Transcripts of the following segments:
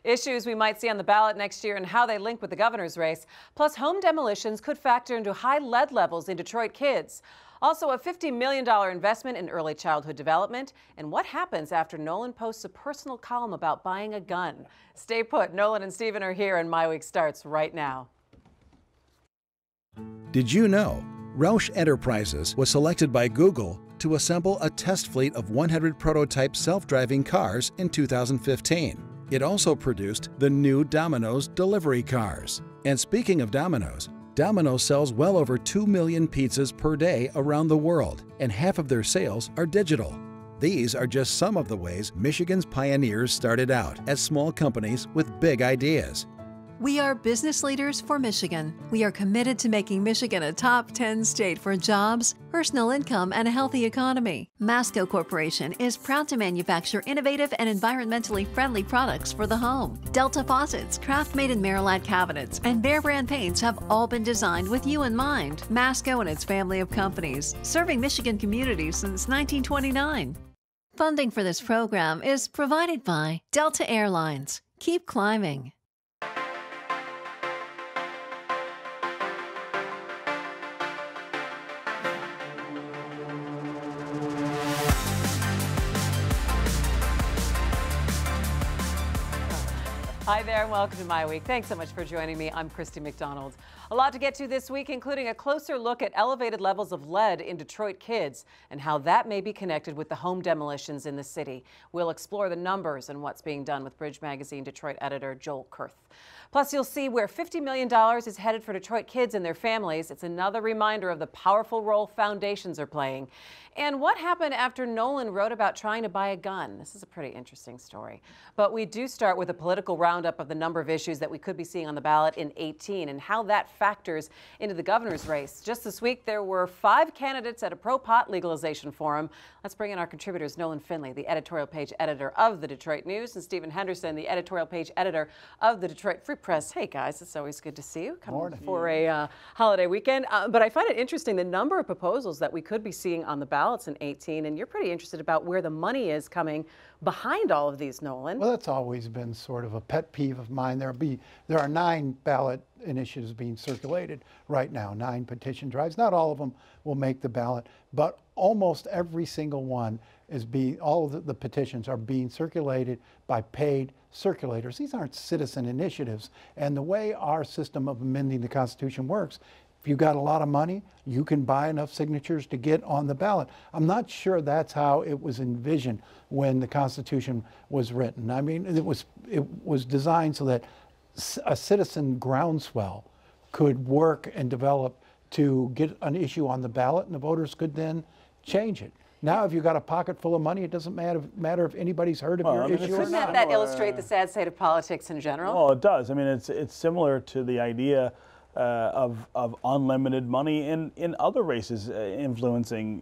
Issues we might see on the ballot next year and how they link with the governor's race. Plus, home demolitions could factor into high lead levels in Detroit kids. Also, a $50 million investment in early childhood development. And what happens after Nolan posts a personal column about buying a gun. Stay put. Nolan and Stephen are here, and MiWeek starts right now. Did you know Roush Enterprises was selected by Google to assemble a test fleet of 100 prototype self-driving cars in 2015. It also produced the new Domino's delivery cars. And speaking of Domino's, Domino's sells well over 2 million pizzas per day around the world, and half of their sales are digital. These are just some of the ways Michigan's pioneers started out as small companies with big ideas. We are business leaders for Michigan. We are committed to making Michigan a top 10 state for jobs, personal income, and a healthy economy. Masco Corporation is proud to manufacture innovative and environmentally friendly products for the home. Delta faucets, craft-made in Merillat cabinets, and Behr brand paints have all been designed with you in mind. Masco and its family of companies, serving Michigan communities since 1929. Funding for this program is provided by Delta Airlines. Keep climbing. Hi there and welcome to MiWeek. Thanks so much for joining me. I'm Christy McDonald. A lot to get to this week, including a closer look at elevated levels of lead in Detroit kids and how that may be connected with the home demolitions in the city. We'll explore the numbers and what's being done with Bridge Magazine Detroit editor Joel Kurth. Plus, you'll see where $50 million is headed for Detroit kids and their families. It's another reminder of the powerful role foundations are playing. And what happened after Nolan wrote about trying to buy a gun? This is a pretty interesting story. But we do start with a political roundup of the number of issues that we could be seeing on the ballot in 18 and how that factors into the governor's race. Just this week, there were 5 candidates at a pro-pot legalization forum. Let's bring in our contributors, Nolan Finley, the editorial page editor of the Detroit News, and Stephen Henderson, the editorial page editor of the Detroit Free Press. Hey, guys, it's always good to see you. Coming for a holiday weekend. But I find it interesting, the number of proposals that we could be seeing on the ballots in 18, and you're pretty interested about where the money is coming behind all of these, Nolan. Well, that's always been sort of a pet peeve of mine. There are 9 ballot initiatives being circulated right now, 9 petition drives. Not all of them will make the ballot, but almost every single one is all of the petitions are being circulated by paid circulators. These aren't citizen initiatives. And the way our system of amending the Constitution works, if you've got a lot of money, you can buy enough signatures to get on the ballot. I'm not sure that's how it was envisioned when the Constitution was written. I mean, it was designed so that a citizen groundswell could work and develop to get an issue on the ballot, and the voters could then change it. Now, if you've got a pocket full of money, it doesn't matter if anybody's heard of your issue or not. Doesn't that illustrate the sad state of politics in general? Well, it does. I mean, it's similar to the idea of unlimited money in other races influencing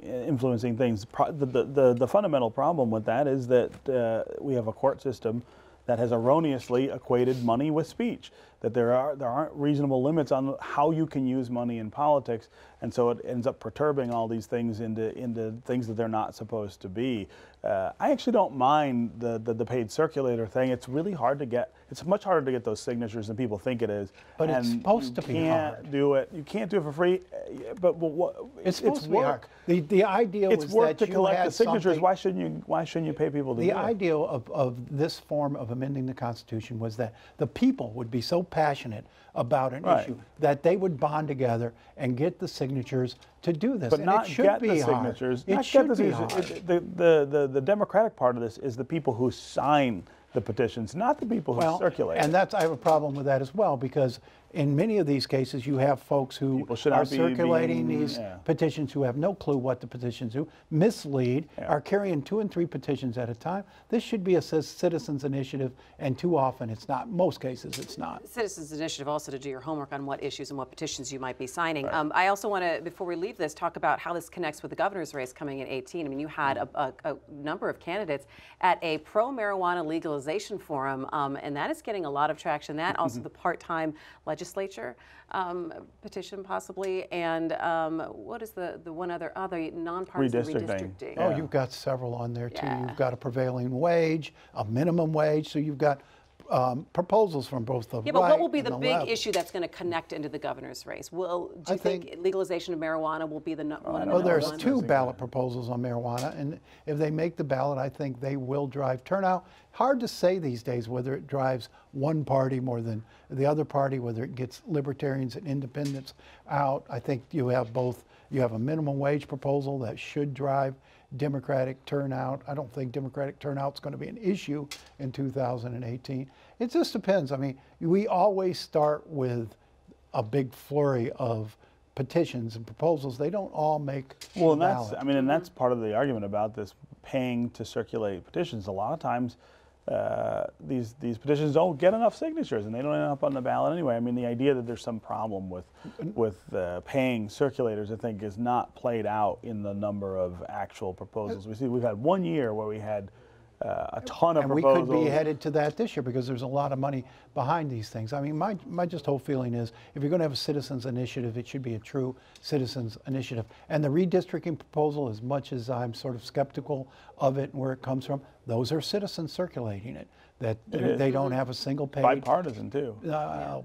things. The fundamental problem with that is that we have a court system that has erroneously equated money with speech, that there aren't reasonable limits on how you can use money in politics, and so it ends up perturbing all these things into things that they're not supposed to be. I actually don't mind the paid circulator thing. It's really hard to get. It's much harder to get those signatures than people think it is. But it's supposed to be hard. You can't do it for free. But it's supposed to be hard. The idea was that you to collect the signatures. Something. Why shouldn't you pay people to do it? The idea of this form of amending the Constitution was that the people would be so passionate about an issue that they would bond together and get the signatures to do this. But and not it should get be the hard. signatures. It should be hard. The Democratic part of this is the people who sign the petitions, not the people who circulate. And I have a problem with that as well, because in many of these cases, you have folks who are circulating these petitions who have no clue what the petitions do, mislead, are carrying 2 and 3 petitions at a time. This should be a citizens initiative, and too often it's not. Most cases it's not. Citizens initiative also to do your homework on what issues and what petitions you might be signing. I also want to, before we leave this, talk about how this connects with the governor's race coming in 18. I mean, you had a number of candidates at a pro-marijuana legalization forum, and that is getting a lot of traction. That also the part-time legislature petition possibly, and what is the one other nonpartisan redistricting? Oh, you've got several on there too. You've got a prevailing wage, a minimum wage, so you've got proposals from both the Yeah, but right what will be and the big left. issue that's going to connect into the governor's race? Do you think legalization of marijuana will be the one? Well, there's one? two ballot proposals on marijuana, and if they make the ballot, I think they will drive turnout. Hard to say these days whether it drives one party more than the other party, whether it gets libertarians and independents out. I think you have both. You have a minimum wage proposal that should drive Democratic turnout. I don't think Democratic turnout is going to be an issue in 2018. It just depends. I mean, we always start with a big flurry of petitions and proposals. They don't all make well, and the that's ballot. I mean, and that's part of the argument about this paying to circulate petitions. A lot of times, these petitions don't get enough signatures, and they don't end up on the ballot anyway. I mean, the idea that there's some problem with paying circulators, I think, is not played out in the number of actual proposals we see. We've had 1 year where we had a ton of proposals. And we could be headed to that this year because there's a lot of money behind these things. I mean, my just whole feeling is if you're going to have a citizens initiative, it should be a true citizens initiative. And the redistricting proposal, as much as I'm sort of skeptical of it and where it comes from, those are citizens circulating it. That they don't have a single page. Bipartisan too.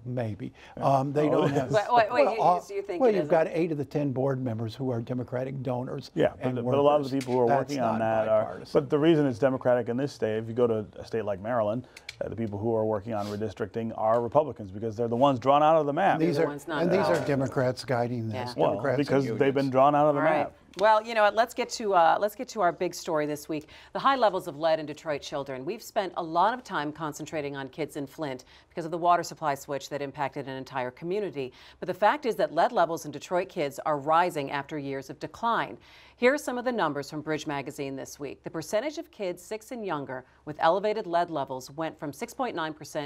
Maybe. They don't have. So you think well, you've got 8 of the 10 board members who are Democratic donors. Yeah, but a lot of the people who are working on that are. But the reason it's Democratic in this state, if you go to a state like Maryland, the people who are working on redistricting are Republicans because they're the ones drawn out of the map. These are Democrats guiding this. Yeah. Well, because they've been drawn out of the map. Well, you know what? Let's get to our big story this week: the high levels of lead in Detroit children. We've spent a lot of time concentrating on kids in Flint because of the water supply switch that impacted an entire community. But the fact is that lead levels in Detroit kids are rising after years of decline. Here are some of the numbers from Bridge Magazine this week. The percentage of kids 6 and younger with elevated lead levels went from 6.9%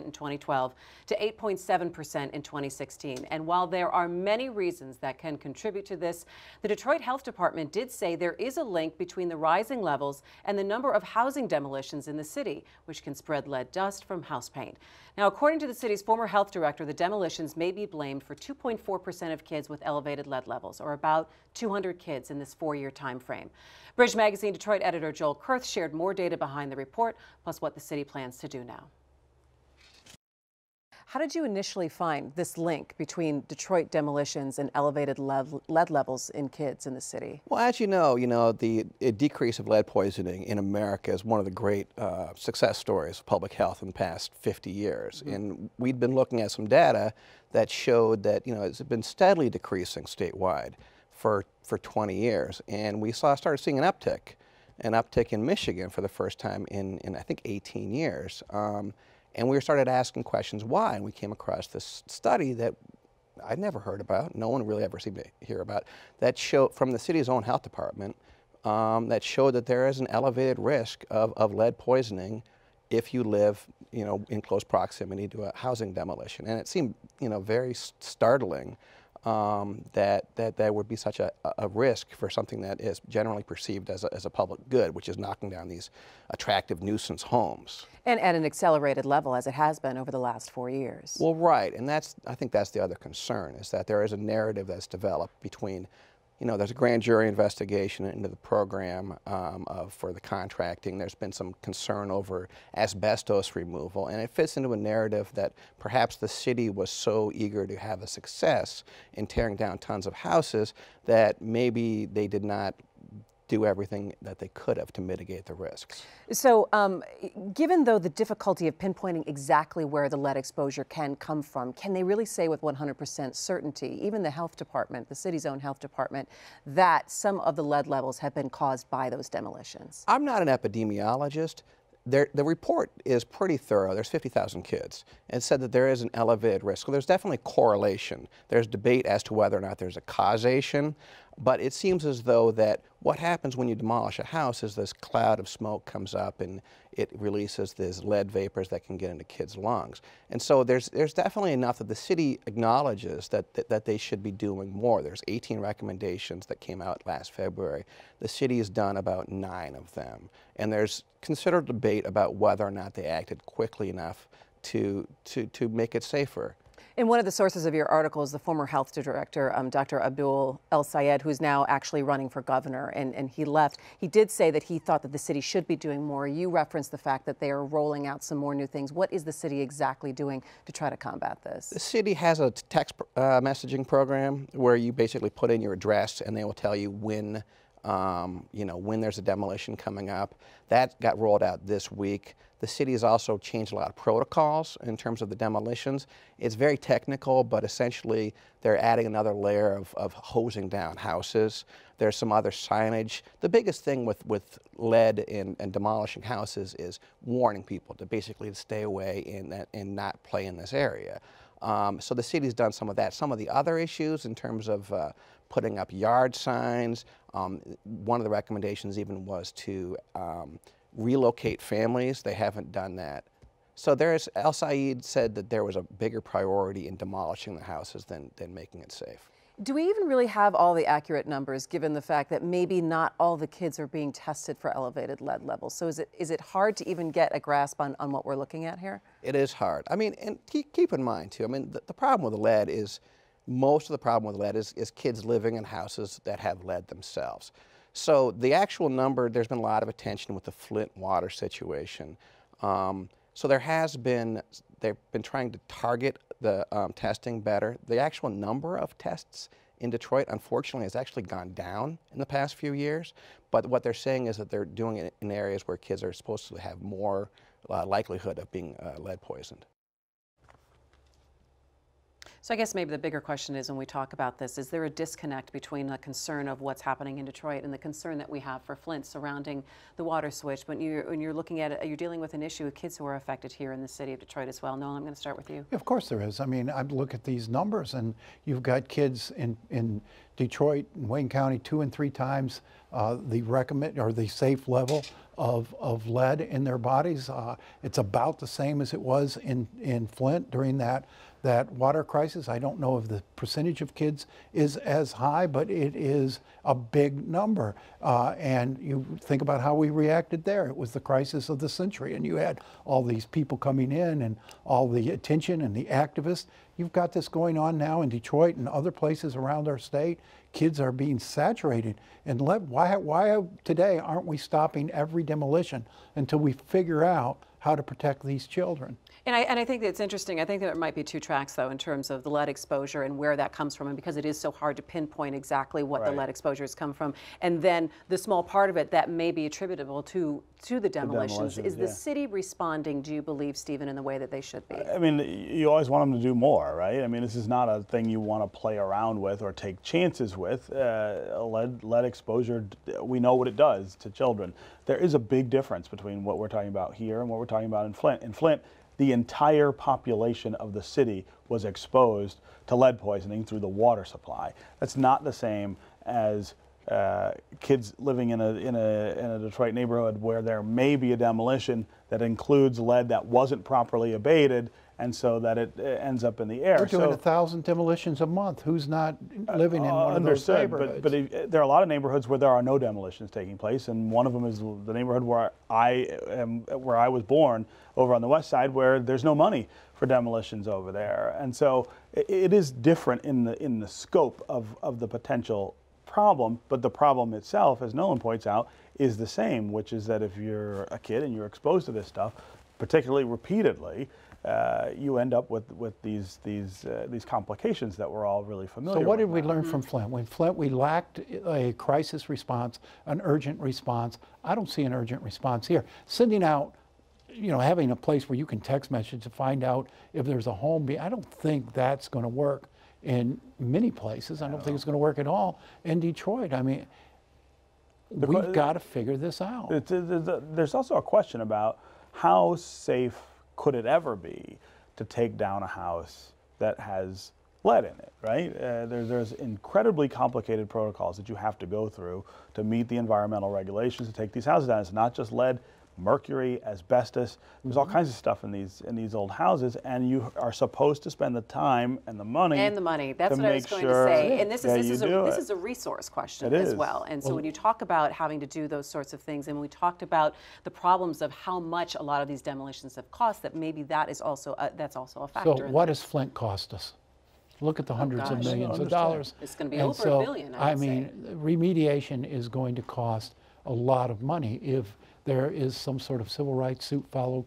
in 2012 to 8.7% in 2016. And while there are many reasons that can contribute to this, the Detroit Health Department did say there is a link between the rising levels and the number of housing demolitions in the city, which can spread lead dust from house paint. Now, according to the city's former health director, the demolitions may be blamed for 2.4% of kids with elevated lead levels, or about 200 kids in this 4-year time frame. Bridge Magazine Detroit editor Joel Kurth shared more data behind the report, plus what the city plans to do now. How did you initially find this link between Detroit demolitions and elevated lead levels in kids in the city? Well, as you know, the decrease of lead poisoning in America is one of the great success stories of public health in the past 50 years. Mm-hmm. And we'd been looking at some data that showed that, it's been steadily decreasing statewide for 20 years. And we started seeing an uptick in Michigan for the first time in I think 18 years. And we started asking questions why, and we came across this study that I'd never heard about, no one really ever seemed to hear about, that showed from the city's own health department, that showed that there is an elevated risk of lead poisoning if you live, in close proximity to a housing demolition. And it seemed, very startling that there would be such a risk for something that is generally perceived as a public good, which is knocking down these attractive nuisance homes. And at an accelerated level, as it has been over the last 4 years. Well, right, and I think that's the other concern, is that there is a narrative that's developed between, there's a grand jury investigation into the program for the contracting. There's been some concern over asbestos removal, and it fits into a narrative that perhaps the city was so eager to have a success in tearing down tons of houses that maybe they did not do everything that they could have to mitigate the risks. So given, though, the difficulty of pinpointing exactly where the lead exposure can come from, can they really say with 100% certainty, even the health department, the city's own health department, that some of the lead levels have been caused by those demolitions? I'm not an epidemiologist. The report is pretty thorough. There's 50,000 kids. And it said that there is an elevated risk. Well, there's definitely correlation. There's debate as to whether or not there's a causation. But it seems as though that what happens when you demolish a house is this cloud of smoke comes up and it releases these lead vapors that can get into kids' lungs. And so there's definitely enough that the city acknowledges that they should be doing more. There's 18 recommendations that came out last February. The city has done about 9 of them. And there's considerable debate about whether or not they acted quickly enough to make it safer. In one of the sources of your article is the former health director, Dr. Abdul El Sayed, who's now actually running for governor, and he left. He did say that he thought that the city should be doing more. You referenced the fact that they are rolling out some more new things. What is the city exactly doing to try to combat this? The city has a text messaging program where you basically put in your address and they will tell you when, when there's a demolition coming up. That got rolled out this week. The city has also changed a lot of protocols in terms of the demolitions. It's very technical, but essentially they're adding another layer of hosing down houses. There's some other signage. The biggest thing with lead and demolishing houses is warning people to basically stay away and not play in this area. So the city's done some of that. Some of the other issues in terms of putting up yard signs, one of the recommendations even was to relocate families. They haven't done that. So El Sayed said that there was a bigger priority in demolishing the houses than making it safe. Do we even really have all the accurate numbers, given the fact that maybe not all the kids are being tested for elevated lead levels? So is it hard to even get a grasp on what we're looking at here? It is hard. I mean, and keep in mind too, I mean, the problem with the lead is, most of the problem with lead is kids living in houses that have lead themselves. So the actual number, there's been a lot of attention with the Flint water situation. So they've been trying to target the testing better. The actual number of tests in Detroit, unfortunately, has actually gone down in the past few years. But what they're saying is that they're doing it in areas where kids are supposed to have more likelihood of being lead poisoned. So I guess maybe the bigger question is, when we talk about this, is there a disconnect between the concern of what's happening in Detroit and the concern that we have for Flint surrounding the water switch? When you're looking at it, you're dealing with an issue with kids who are affected here in the city of Detroit as well. Nolan, I'm going to start with you. Of course there is. I mean, I look at these numbers, and you've got kids in Detroit and Wayne County 2 and 3 times the recommend or the safe level of lead in their bodies. It's about the same as it was in Flint during that water crisis. I don't know if the percentage of kids is as high, but it is a big number. And you think about how we reacted there. It was the crisis of the century, and you had all these people coming in and all the attention and the activists. You've got this going on now in Detroit and other places around our state. Kids are being saturated in lead. Why today aren't we stopping every demolition until we figure out how to protect these children? And I think that it's interesting. I think there might be 2 tracks, though, in terms of the lead exposure and where that comes from, and because it is so hard to pinpoint exactly what the lead exposures come from, and then the small part of it that may be attributable to the demolitions. Is the city responding, do you believe, Stephen, in the way that they should be? I mean, you always want them to do more, right? I mean, this is not a thing you want to play around with or take chances with. Lead exposure, we know what it does to children. There is a big difference between what we're talking about here and what we're talking about in Flint. In Flint, the entire population of the city was exposed to lead poisoning through the water supply. That's not the same as kids living in a Detroit neighborhood where there may be a demolition that includes lead that wasn't properly abated, and so that it ends up in the air. We're doing 1,000 demolitions a month. Who's not living in one of those neighborhoods? But there are a lot of neighborhoods where there are no demolitions taking place, and one of them is the neighborhood where I was born, over on the west side, where there's no money for demolitions over there. And so it is different in the scope of the potential problem, but the problem itself, as Nolan points out, is the same, which is that if you're a kid and you're exposed to this stuff, particularly repeatedly, you end up with these complications that we're all really familiar with. So what did we learn from Flint? When Flint, we lacked a crisis response, an urgent response. I don't see an urgent response here. Sending out, having a place where you can text message to find out if there's a home. I don't think that's going to work in many places. I don't think it's going to work at all in Detroit. I mean, we've got to figure this out. There's also a question about how safe could it ever be to take down a house that has lead in it, right? There's incredibly complicated protocols that you have to go through to meet the environmental regulations to take these houses down. It's not just lead mercury, asbestos. There's all kinds of stuff in these old houses, and you are supposed to spend the time and the money. And the money. That's what I was going to say. And this is a resource question as well. And so when you talk about having to do those sorts of things, and we talked about the problems of how much a lot of these demolitions have cost, that maybe that is also that's also a factor. So what does Flint cost us? Look at the hundreds of millions of dollars. It's going to be over $1 billion. I mean, remediation is going to cost a lot of money if there is some sort of civil rights suit followed,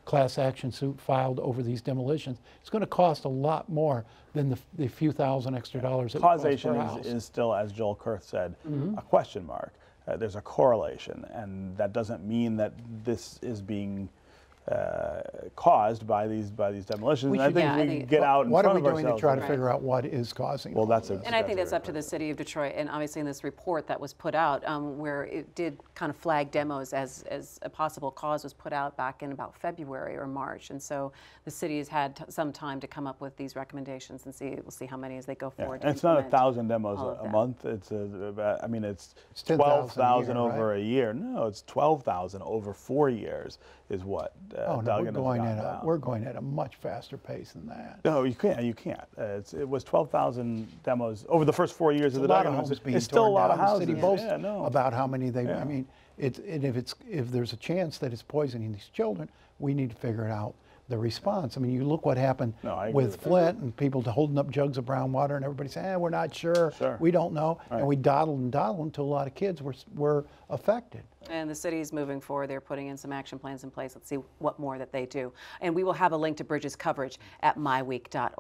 class action suit filed over these demolitions. It's going to cost a lot more than the few thousand extra dollars. Causation is still, as Joel Kurth said, a question mark. There's a correlation, and that doesn't mean that this is being caused by these demolitions. And I think we get out in front of ourselves. What are we doing to try to figure out what is causing? Well, and I think that's up to the city of Detroit. And obviously, in this report that was put out, where it did kind of flag demos as a possible cause, was put out back in about February or March. And so the city has had some time to come up with these recommendations, and we'll see how many as they go forward. And it's not 1,000 demos a month. It's I mean, it's 12,000 over a year. No, it's 12,000 over 4 years is what. Oh no, we're going at a much faster pace than that. No, you can't. You can't. It was 12,000 demos over the first 4 years of the Duggan homes. It's still a lot of houses. The city boasts about how many they. I mean, if there's a chance that it's poisoning these children, we need to figure it out. The response. I mean, you look what happened with Flint and people holding up jugs of brown water, and everybody saying, we're not sure, we don't know. Right. And we dawdled and dawdled until a lot of kids were affected. And the city is moving forward. They're putting in some action plans in place. Let's see what more that they do. And we will have a link to Bridges coverage at MiWeek.org.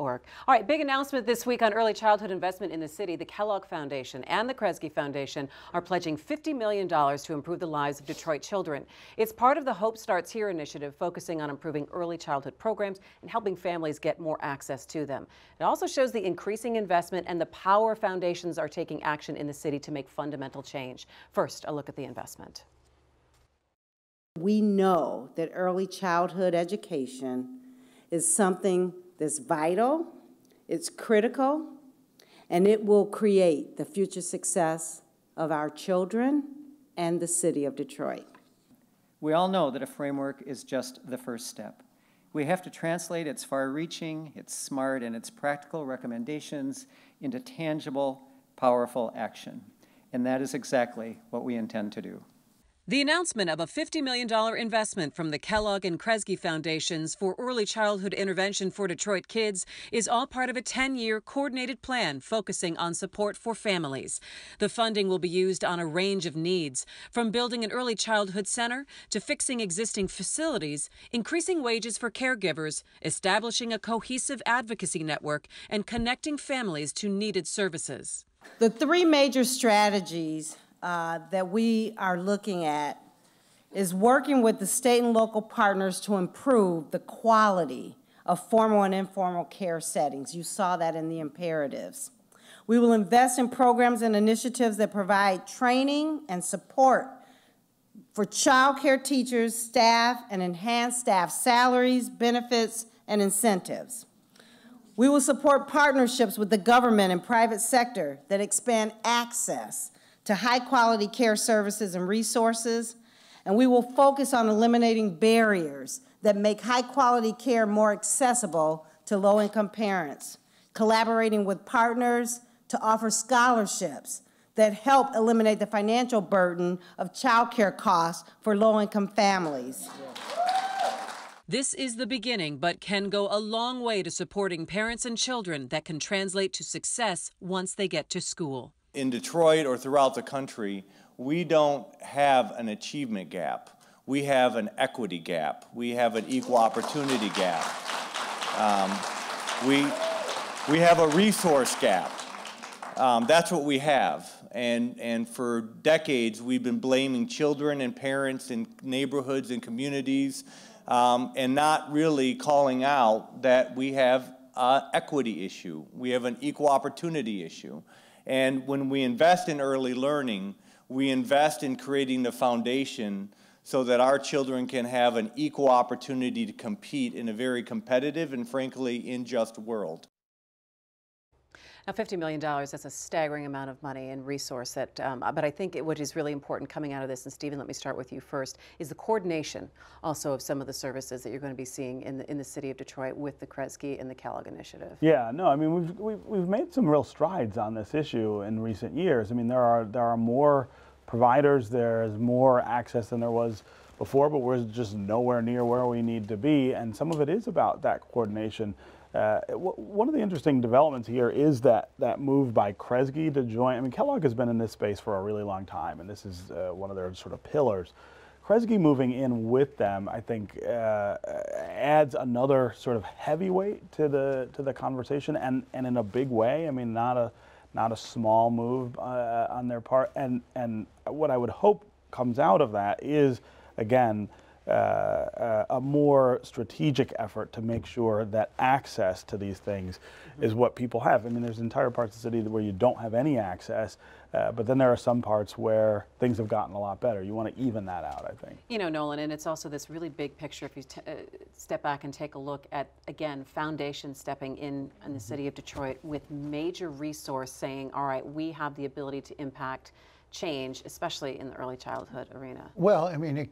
All right, big announcement this week on early childhood investment in the city. The Kellogg Foundation and the Kresge Foundation are pledging $50 million to improve the lives of Detroit children. It's part of the Hope Starts Here initiative, focusing on improving early childhood programs and helping families get more access to them. It also shows the increasing investment and the power foundations are taking action in the city to make fundamental change. First, a look at the investment. We know that early childhood education is something that's vital, it's critical, and it will create the future success of our children and the city of Detroit. We all know that a framework is just the first step. We have to translate its far-reaching, its smart, and its practical recommendations into tangible, powerful action. And that is exactly what we intend to do. The announcement of a $50 million investment from the Kellogg and Kresge Foundations for early childhood intervention for Detroit kids is all part of a 10-year coordinated plan focusing on support for families. The funding will be used on a range of needs, from building an early childhood center to fixing existing facilities, increasing wages for caregivers, establishing a cohesive advocacy network, and connecting families to needed services. The three major strategies that we are looking at is working with the state and local partners to improve the quality of formal and informal care settings. You saw that in the imperatives. We will invest in programs and initiatives that provide training and support for child care teachers, staff, and enhance staff salaries, benefits, and incentives. We will support partnerships with the government and private sector that expand access to high-quality care services and resources, and we will focus on eliminating barriers that make high-quality care more accessible to low-income parents, collaborating with partners to offer scholarships that help eliminate the financial burden of child care costs for low-income families. This is the beginning, but can go a long way to supporting parents and children that can translate to success once they get to school. In Detroit or throughout the country, we don't have an achievement gap. We have an equity gap. We have an equal opportunity gap. We have a resource gap. That's what we have. And for decades, we've been blaming children and parents in neighborhoods and communities and not really calling out that we have an equity issue. We have an equal opportunity issue. And when we invest in early learning, we invest in creating the foundation so that our children can have an equal opportunity to compete in a very competitive and frankly unjust world. Now, $50 million, that's a staggering amount of money and resource. That, but I think what is really important coming out of this, and Stephen, let me start with you first, is the coordination also of some of the services that you're going to be seeing in the city of Detroit with the Kresge and the Kellogg Initiative. Yeah, no, I mean, we've made some real strides on this issue in recent years. I mean, there are more providers, there's more access than there was before, but we're just nowhere near where we need to be, and some of it is about that coordination. One of the interesting developments here is that move by Kresge to join. I mean, Kellogg has been in this space for a really long time, and this is one of their sort of pillars. Kresge moving in with them, I think, adds another sort of heavyweight to the conversation, and in a big way. I mean, not a small move on their part. And what I would hope comes out of that is, again, a more strategic effort to make sure that access to these things is what people have. I mean, there's entire parts of the city where you don't have any access, but then there are some parts where things have gotten a lot better. You want to even that out, I think. You know, Nolan, and it's also this really big picture. If you step back and take a look at, again, foundations stepping in the city of Detroit with major resource saying, all right, we have the ability to impact change, especially in the early childhood arena. Well, I mean,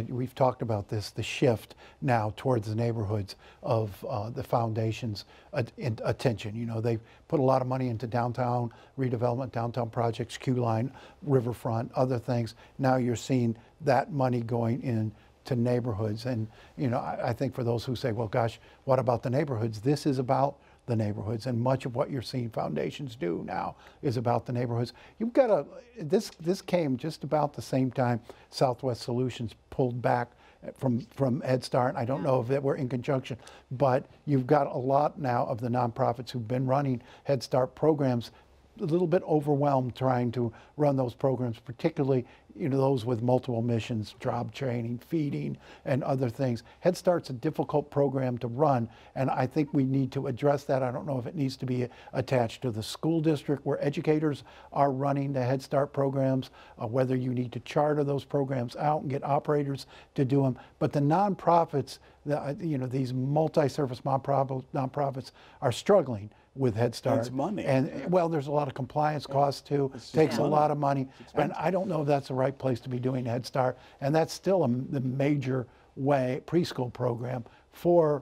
we've talked about this, the shift now towards the neighborhoods of the foundation's attention. You know, they've put a lot of money into downtown redevelopment, downtown projects, Q Line, Riverfront, other things. Now you're seeing that money going into neighborhoods. And, you know, I think for those who say, well, gosh, what about the neighborhoods? This is about the neighborhoods, and much of what you're seeing foundations do now is about the neighborhoods. You've got this came just about the same time Southwest Solutions pulled back from Head Start. I don't know if it were in conjunction, but you've got a lot now of the nonprofits who've been running Head Start programs a little bit overwhelmed trying to run those programs, particularly, you know, those with multiple missions, job training, feeding, and other things. Head Start's a difficult program to run, and I think we need to address that. I don't know if it needs to be attached to the school district where educators are running the Head Start programs, whether you need to charter those programs out and get operators to do them. But the nonprofits, you know, these multi-service nonprofits are struggling with Head Start. It's money. And well, there's a lot of compliance costs too. Takes a lot of money. And I don't know if that's the right place to be doing Head Start. And that's still the major way preschool program for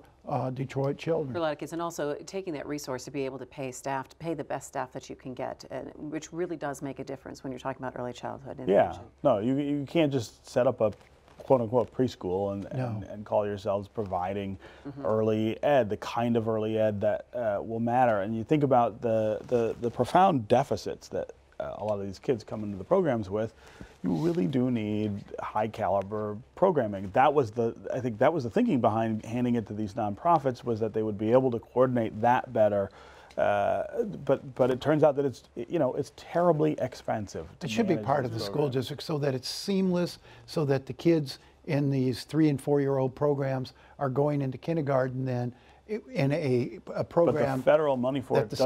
Detroit children. For a lot of kids, and also taking that resource to be able to pay staff, to pay the best staff that you can get, and which really does make a difference when you're talking about early childhood. Yeah, no, you can't just set up a quote-unquote preschool and call yourselves providing early ed, the kind of early ed that will matter. And you think about the profound deficits that a lot of these kids come into the programs with. You really do need high-caliber programming. I think that was the thinking behind handing it to these nonprofits, was that they would be able to coordinate that better. But it turns out that it's terribly expensive. It should be part of the school district so that it's seamless, so that the kids in these 3- and 4-year-old programs are going into kindergarten then in a program. But the federal money for it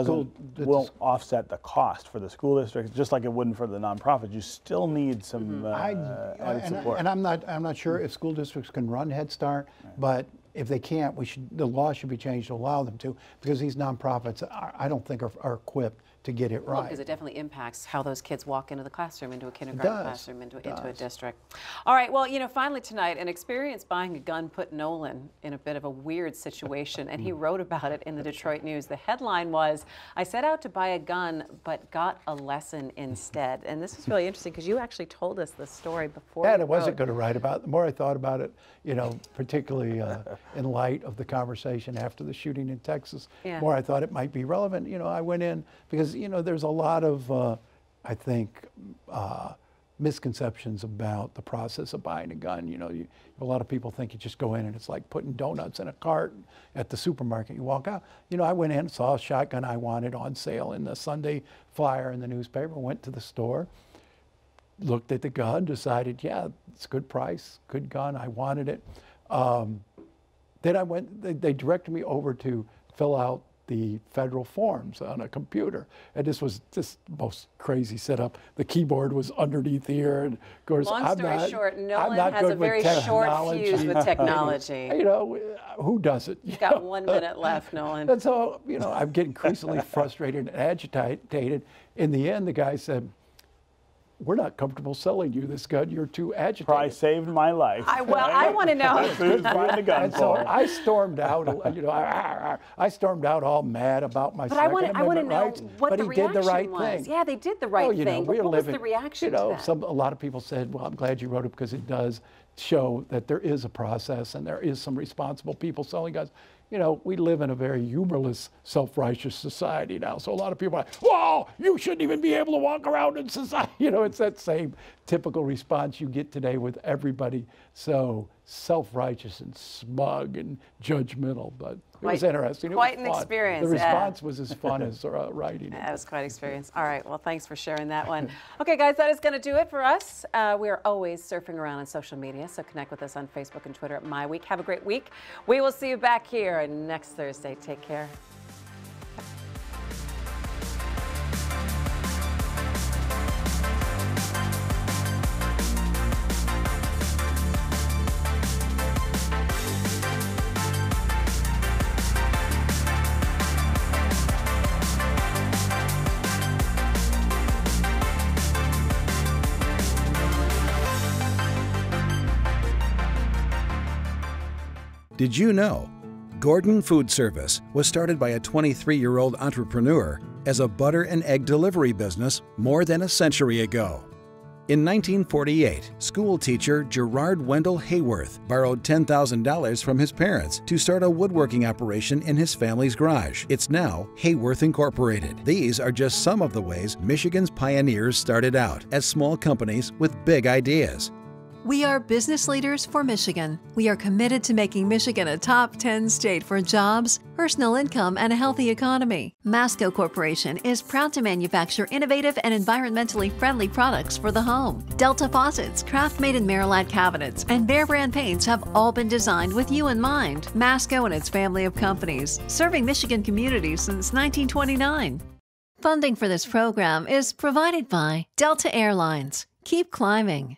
won't offset the cost for the school district, just like it wouldn't for the nonprofits. You still need some added support. And I'm not sure if school districts can run Head Start, but if they can't, the law should be changed to allow them to, because these nonprofits, I don't think are equipped to get it right. Well, because it definitely impacts how those kids walk into the classroom, into a kindergarten classroom, into a district. All right, well, you know, finally tonight, an experience buying a gun put Nolan in a bit of a weird situation, and he wrote about it in the Detroit News. The headline was, "I set out to buy a gun, but got a lesson instead." And this is really interesting, because you actually told us the story before. Yeah, I wasn't going to write about it. The more I thought about it, you know, particularly in light of the conversation after the shooting in Texas, the more I thought it might be relevant. You know, I went in because, you know, there's a lot of, I think, misconceptions about the process of buying a gun. You know, a lot of people think you just go in and it's like putting donuts in a cart at the supermarket. You walk out. You know, I went in, saw a shotgun I wanted on sale in the Sunday flyer in the newspaper, went to the store, looked at the gun, decided, yeah, it's a good price, good gun, I wanted it. Then I went, they directed me over to fill out the federal forms on a computer. And this was just the most crazy setup. The keyboard was underneath here. And of course, Long story short, Nolan has a very short fuse with technology. You know, who doesn't? You've got 1 minute left, Nolan. And so, you know, I'm getting increasingly frustrated and agitated. In the end, the guy said, we're not comfortable selling you this gun. You're too agitated. Price saved my life. I want to know. That's who he was buying the gun And so for. I stormed out, you know, I stormed out all mad about my Second Amendment I want to know rights. what but the he reaction did the right was. thing. Yeah, they did the right you know, thing. But what was the reaction you know, to that? A lot of people said, well, I'm glad you wrote it because it does show that there is a process and there is some responsible people selling guns. You know, we live in a very humorless, self-righteous society now. So a lot of people are like, whoa, you shouldn't even be able to walk around in society. You know, it's that same typical response you get today with everybody so self-righteous and smug and judgmental. But it was interesting. Quite it was an fun. experience. The response was as fun as writing it. That was quite an experience. All right, well, thanks for sharing that one. Okay, guys, that is going to do it for us. We are always surfing around on social media, so connect with us on Facebook and Twitter at MiWeek. Have a great week. We will see you back here next Thursday. Take care. Did you know Gordon Food Service was started by a 23-year-old entrepreneur as a butter and egg delivery business more than a century ago? In 1948, school teacher Gerard Wendell Hayworth borrowed $10,000 from his parents to start a woodworking operation in his family's garage. It's now Hayworth Incorporated. These are just some of the ways Michigan's pioneers started out as small companies with big ideas. We are business leaders for Michigan. We are committed to making Michigan a top 10 state for jobs, personal income, and a healthy economy. Masco Corporation is proud to manufacture innovative and environmentally friendly products for the home. Delta faucets, craft-made in Merillat cabinets, and Behr brand paints have all been designed with you in mind. Masco and its family of companies, serving Michigan communities since 1929. Funding for this program is provided by Delta Airlines. Keep climbing.